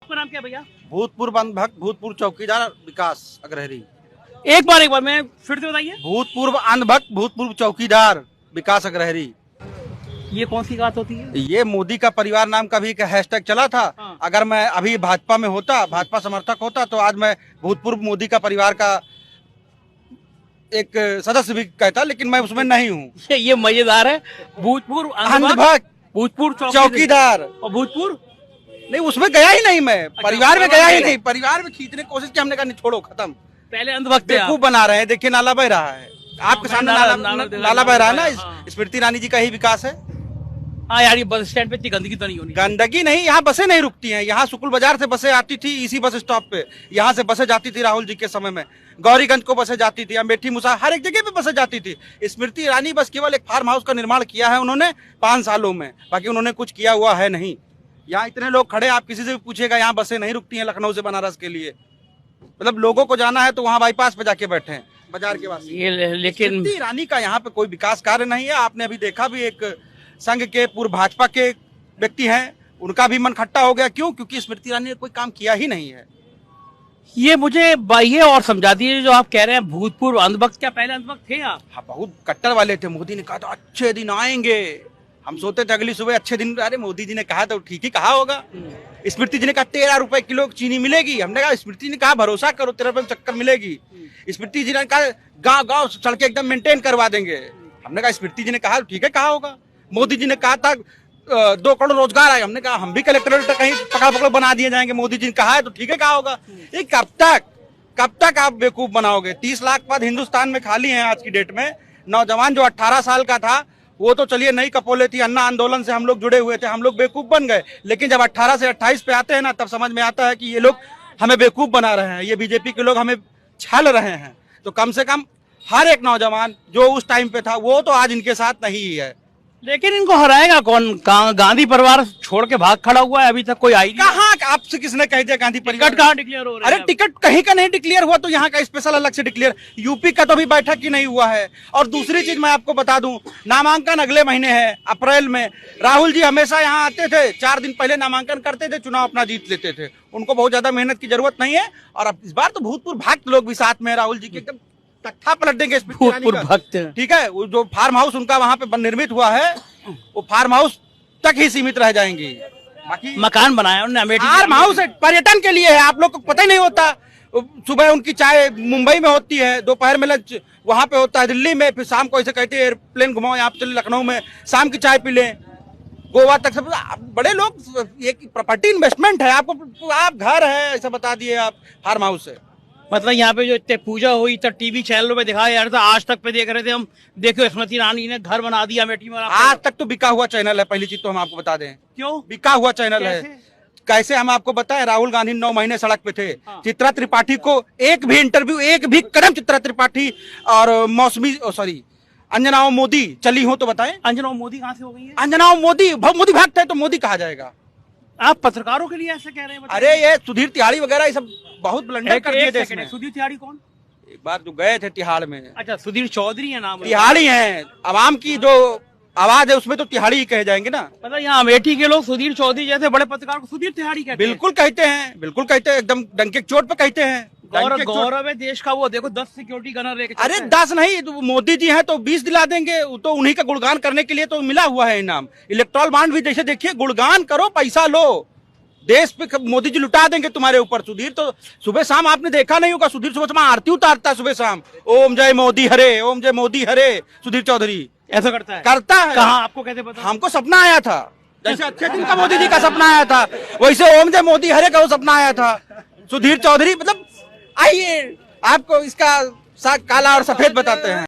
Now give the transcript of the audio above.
आपका नाम क्या है भैया? भूतपूर्व अंधभक्त भूतपूर्व चौकीदार विकास अग्रहरी। एक बार मैं फिर से बताइए। भूतपूर्व अंधभक्त भूतपूर्व चौकीदार विकास अग्रहरी। ये कौन सी बात होती है? ये मोदी का परिवार नाम का भी एक हैशटैग चला था। हाँ। अगर मैं अभी भाजपा में होता, भाजपा समर्थक होता, तो आज मैं भूतपूर्व मोदी का परिवार का एक सदस्य भी कहता, लेकिन मैं उसमें नहीं हूँ। ये मजेदार है। भूतपूर्व अंधभक्त भूतपूर्व चौकीदार और भूतपूर्व नहीं, उसमें गया ही नहीं मैं। परिवार में गया ही नहीं। परिवार में खींचने की कोशिश की, हमने कहा नहीं, छोड़ो, खत्म। पहले अंधभक्त थे आप। बेवकूफ बना रहे हैं। देखिए नाला बह रहा है आपके सामने, नाला बह रहा है ना। हाँ। स्मृति ईरानी जी का ही विकास है। हाँ यार, ये बस स्टैंड पे इतनी गंदगी तो नहीं होनी। गंदगी नहीं, यहाँ बसें नहीं रुकती हैं। यहाँ शुक्ल बाजार से बसें आती थी, इसी बस स्टॉप पे। यहाँ से बसें जाती थी राहुल जी के समय में। गौरीगंज को बसें जाती थी, अमेठी मुसा, हर एक जगह पे बसें जाती थी। स्मृति ईरानी बस केवल एक फार्म हाउस का निर्माण किया है उन्होंने 5 सालों में, बाकी उन्होंने कुछ किया हुआ है नहीं। यहाँ इतने लोग खड़े, आप किसी से भी पूछेगा, यहाँ बसें नहीं रुकती हैं लखनऊ से बनारस के लिए। मतलब लोगों को जाना है तो वहाँ बाईपास पे जाके बैठे हैं बाजार के वासी। लेकिन स्मृति ईरानी का यहाँ पे कोई विकास कार्य नहीं है। आपने अभी देखा भी, एक संघ के पूर्व भाजपा के व्यक्ति हैं, उनका भी मन खट्टा हो गया। क्यों? क्योंकि स्मृति ईरानी ने कोई काम किया ही नहीं है। ये मुझे ये और समझा दीजिए, जो आप कह रहे हैं भूतपूर्व अंधभक्त, क्या पहले अंधभक्त थे आप? हाँ, बहुत कट्टर वाले थे। मोदी ने कहा था अच्छे दिन आएंगे, हम सोते थे अगली सुबह अच्छे दिन। अरे मोदी जी ने कहा तो ठीक ही कहा होगा। स्मृति जी ने कहा 13 रुपए किलो चीनी मिलेगी, हमने कहा स्मृति ने कहा भरोसा करो 13 रुपए में चक्कर मिलेगी। स्मृति जी ने कहा गांव गांव सड़कें एकदम मेंटेन करवा देंगे, हमने कहा स्मृति जी ने कहा ठीक है कहा होगा। मोदी जी ने कहा था 2 करोड़ रोजगार आए, हमने कहा हम भी कलेक्टरेट कहीं पकड़ पकड़ बना दिए जाएंगे। मोदी जी ने कहा है तो ठीक है कहा होगा। ये कब तक आप बेवकूफ बनाओगे? 30 लाख पद हिंदुस्तान में खाली हैं आज की डेट में। नौजवान जो 18 साल का था वो तो चलिए नई कपोले थी, अन्ना आंदोलन से हम लोग जुड़े हुए थे, हम लोग बेवकूफ बन गए। लेकिन जब 18 से 28 पे आते हैं ना, तब समझ में आता है कि ये लोग हमें बेवकूफ बना रहे हैं, ये बीजेपी के लोग हमें छल रहे हैं। तो कम से कम हर एक नौजवान जो उस टाइम पे था वो तो आज इनके साथ नहीं है। लेकिन इनको हराएगा कौन? गांधी परिवार छोड़ के भाग खड़ा हुआ है, अभी तक कोई आई नहीं। कहाँ? आपसे किसने कह दिया गांधी परिवार? टिकट कहाँ डिक्लेयर हो रहा है? अरे टिकट कहीं का नहीं डिक्लेयर हुआ, तो यहाँ का स्पेशल अलग से डिक्लेयर। यूपी का तो अभी बैठक ही नहीं हुआ है। और दूसरी चीज मैं आपको बता दूं, नामांकन अगले महीने है, अप्रैल में। राहुल जी हमेशा यहाँ आते थे, 4 दिन पहले नामांकन करते थे, चुनाव अपना जीत लेते थे। उनको बहुत ज्यादा मेहनत की जरूरत नहीं है। और अब इस बार तो भूतपूर्व भक्त लोग भी साथ में है राहुल जी के, एकदम तख्ता पलट देंगे। भूतपूर्व भक्त, ठीक है। वो जो फार्म हाउस उनका वहां पे निर्मित हुआ है, वो फार्म हाउस तक ही सीमित रह जाएंगी। बाकी मकान बनाया उन्होंने अमेठी। फार्म हाउस पर्यटन के लिए है, आप लोग को पता ही नहीं होता। सुबह उनकी चाय मुंबई में होती है, दोपहर में लंच वहां पे होता है दिल्ली में, फिर शाम को ऐसे कहते हैं एयरप्लेन घुमाओ, यहाँ पे चले लखनऊ में, शाम की चाय पी लें, गोवा तक। सब बड़े लोग, ये प्रॉपर्टी इन्वेस्टमेंट है। आपको आप घर है ऐसा बता दिए, आप फार्म हाउस है। मतलब यहाँ पे जो इतने पूजा हुई, तो टीवी चैनलों पे दिखाया यार था, आज तक पे देख रहे थे हम। देखो स्मृति ईरानी ने घर बना दिया अमेठी में। आज तक तो बिका हुआ चैनल है, पहली चीज तो हम आपको बता दें। क्यों बिका हुआ चैनल है? कैसे हम आपको बताएं? राहुल गांधी 9 महीने सड़क पे थे। हाँ। चित्रा त्रिपाठी को एक भी इंटरव्यू, एक भी कदम चित्रा त्रिपाठी और अंजनाओं मोदी चली हो तो बताएं। अंजनाओं मोदी कहाँ से हो गई है? अंजनाओं मोदी भक्त है तो मोदी कहा जाएगा? आप पत्रकारों के लिए ऐसा कह रहे हैं? अरे ये सुधीर तिहाड़ी वगैरह ये सब बहुत ब्लंडर कर दिए देश में। सुधीर तिहाड़ी कौन? एक बार जो गए थे तिहाड़ में। अच्छा, सुधीर चौधरी है नाम? तिहाड़ी हैं, आवाम की जो आवाज है उसमें तो तिहाड़ी ही कहे जाएंगे ना। मतलब यहाँ अमेठी के लोग सुधीर चौधरी जैसे बड़े पत्रकार को सुधीर तिहाड़ी कहते हैं? बिल्कुल कहते हैं, बिल्कुल कहते हैं, एकदम डंके चोट पे कहते हैं। गौरव है देश का। वो देखो 10 सिक्योरिटी गनर लेके। अरे 10 नहीं, तो मोदी जी हैं तो 20 दिला देंगे। तो उन्हीं का गुणगान करने के लिए तो मिला हुआ है इनाम। इलेक्ट्रॉल बॉन्ड भी जैसे देखिए, गुणगान करो पैसा लो, देश पे मोदी जी लुटा देंगे तुम्हारे ऊपर। सुधीर तो सुबह शाम आपने देखा नहीं होगा, सुधीर सुबह शाम आरती उतारता है सुबह शाम, ओम जय मोदी हरे, ओम जय मोदी हरे। सुधीर चौधरी ऐसा करता है? करता है। कहाँ? आपको कैसे पता? हमको सपना आया था, जैसे अच्छे दिन का मोदी जी का सपना आया था, वैसे ओम जय मोदी हरे का वो सपना आया था। सुधीर चौधरी मतलब, आइए आपको इसका काला और सफेद बताते हैं।